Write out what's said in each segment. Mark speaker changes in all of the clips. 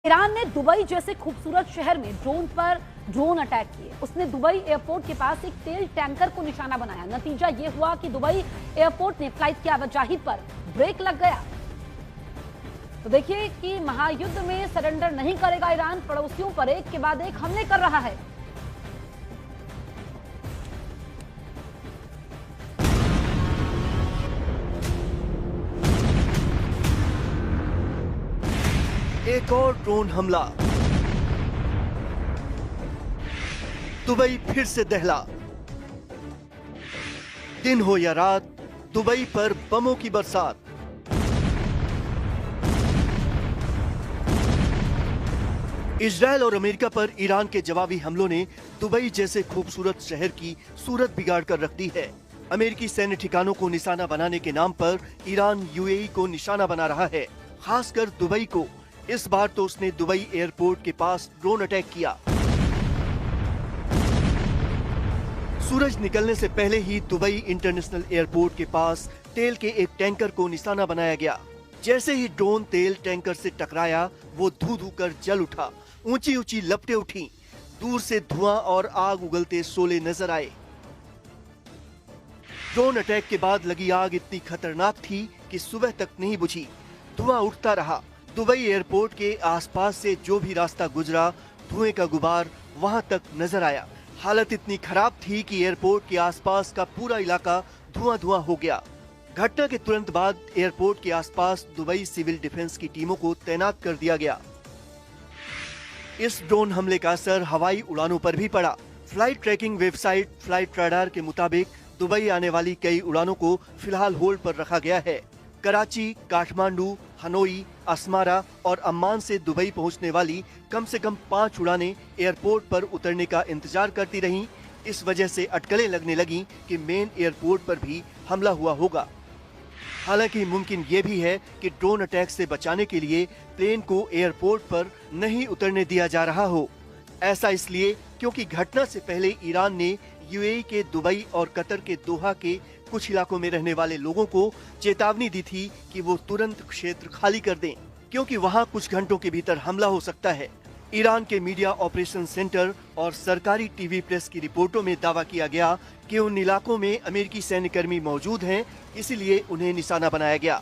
Speaker 1: Iran ने Dubai जैसे खूबसूरत शहर में ड्रोन अटैक किए। उसने दुबई एयरपोर्ट के पास एक तेल टैंकर को निशाना बनाया। नतीजा यह हुआ कि दुबई एयरपोर्ट ने फ्लाइट की आवाजाही पर ब्रेक लग गया। तो देखिए कि महायुद्ध में सरेंडर नहीं करेगा ईरान, पड़ोसियों पर एक के बाद एक हमले कर रहा है।
Speaker 2: एक और ड्रोन हमला, दुबई फिर से दहला। दिन हो या रात, दुबई पर बमों की बरसात। इजरायल और अमेरिका पर ईरान के जवाबी हमलों ने दुबई जैसे खूबसूरत शहर की सूरत बिगाड़ कर रख दी है। अमेरिकी सैन्य ठिकानों को निशाना बनाने के नाम पर ईरान यूएई को निशाना बना रहा है, खासकर दुबई को। इस बार तो उसने दुबई एयरपोर्ट के पास ड्रोन अटैक किया। सूरज निकलने से पहले ही दुबई इंटरनेशनल एयरपोर्ट के पास तेल के एक टैंकर को निशाना बनाया गया। जैसे ही ड्रोन तेल टैंकर से टकराया, वो धू धू कर जल उठा। ऊंची ऊंची लपटें उठी, दूर से धुआं और आग उगलते शोले नजर आए। ड्रोन अटैक के बाद लगी आग इतनी खतरनाक थी कि सुबह तक नहीं बुझी। धुआं उठता रहा। दुबई एयरपोर्ट के आसपास से जो भी रास्ता गुजरा, धुएं का गुबार वहां तक नजर आया। हालत इतनी खराब थी कि एयरपोर्ट के आसपास का पूरा इलाका धुआं धुआं हो गया। घटना के तुरंत बाद एयरपोर्ट के आसपास दुबई सिविल डिफेंस की टीमों को तैनात कर दिया गया। इस ड्रोन हमले का असर हवाई उड़ानों पर भी पड़ा। Flight tracking website flight radar के मुताबिक दुबई आने वाली कई उड़ानों को फिलहाल होल्ड पर रखा गया है। कराची, काठमांडू, हनोई, अस्मारा और अम्मान से दुबई पहुंचने वाली कम से कम 5 उड़ानें एयरपोर्ट पर उतरने का इंतजार करती रहीं। इस वजह से अटकलें लगने लगीं कि मेन एयरपोर्ट पर भी हमला हुआ होगा। हालांकि मुमकिन ये भी है कि ड्रोन अटैक से बचाने के लिए प्लेन को एयरपोर्ट पर नहीं उतरने दिया जा रहा हो। ऐसा इसलिए क्योंकि घटना से पहले ईरान ने यूएई के दुबई और कतर के दोहा के कुछ इलाकों में रहने वाले लोगों को चेतावनी दी थी कि वो तुरंत क्षेत्र खाली कर दें, क्योंकि वहां कुछ घंटों के भीतर हमला हो सकता है। ईरान के मीडिया ऑपरेशन सेंटर और सरकारी टीवी प्रेस की रिपोर्टों में दावा किया गया कि उन इलाकों में अमेरिकी सैन्यकर्मी मौजूद हैं, इसीलिए उन्हें निशाना बनाया गया।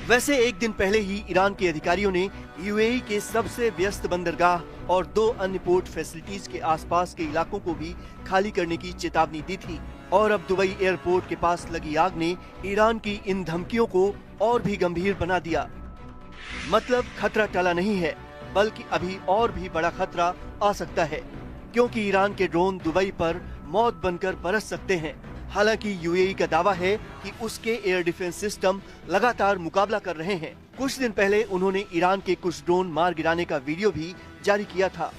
Speaker 2: वैसे एक दिन पहले ही ईरान के अधिकारियों ने यूएई के सबसे व्यस्त बंदरगाह और 2 अन्य पोर्ट फैसिलिटीज के आसपास के इलाकों को भी खाली करने की चेतावनी दी थी। और अब दुबई एयरपोर्ट के पास लगी आग ने ईरान की इन धमकियों को और भी गंभीर बना दिया। मतलब खतरा टला नहीं है, बल्कि अभी और भी बड़ा खतरा आ सकता है, क्योंकि ईरान के ड्रोन दुबई पर मौत बनकर बरस सकते हैं। हालांकि यूएई का दावा है कि उसके एयर डिफेंस सिस्टम लगातार मुकाबला कर रहे हैं। कुछ दिन पहले उन्होंने ईरान के कुछ ड्रोन मार गिराने का वीडियो भी जारी किया था।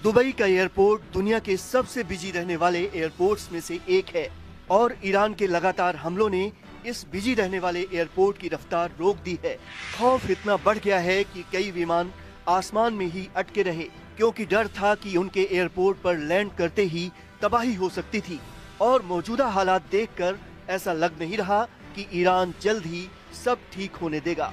Speaker 2: दुबई का एयरपोर्ट दुनिया के सबसे बिजी रहने वाले एयरपोर्ट्स में से एक है और ईरान के लगातार हमलों ने इस बिजी रहने वाले एयरपोर्ट की रफ्तार रोक दी है। खौफ इतना बढ़ गया है कि कई विमान आसमान में ही अटके रहे, क्योंकि डर था कि उनके एयरपोर्ट पर लैंड करते ही तबाही हो सकती थी। और मौजूदा हालात देखकर ऐसा लग नहीं रहा कि ईरान जल्द ही सब ठीक होने देगा।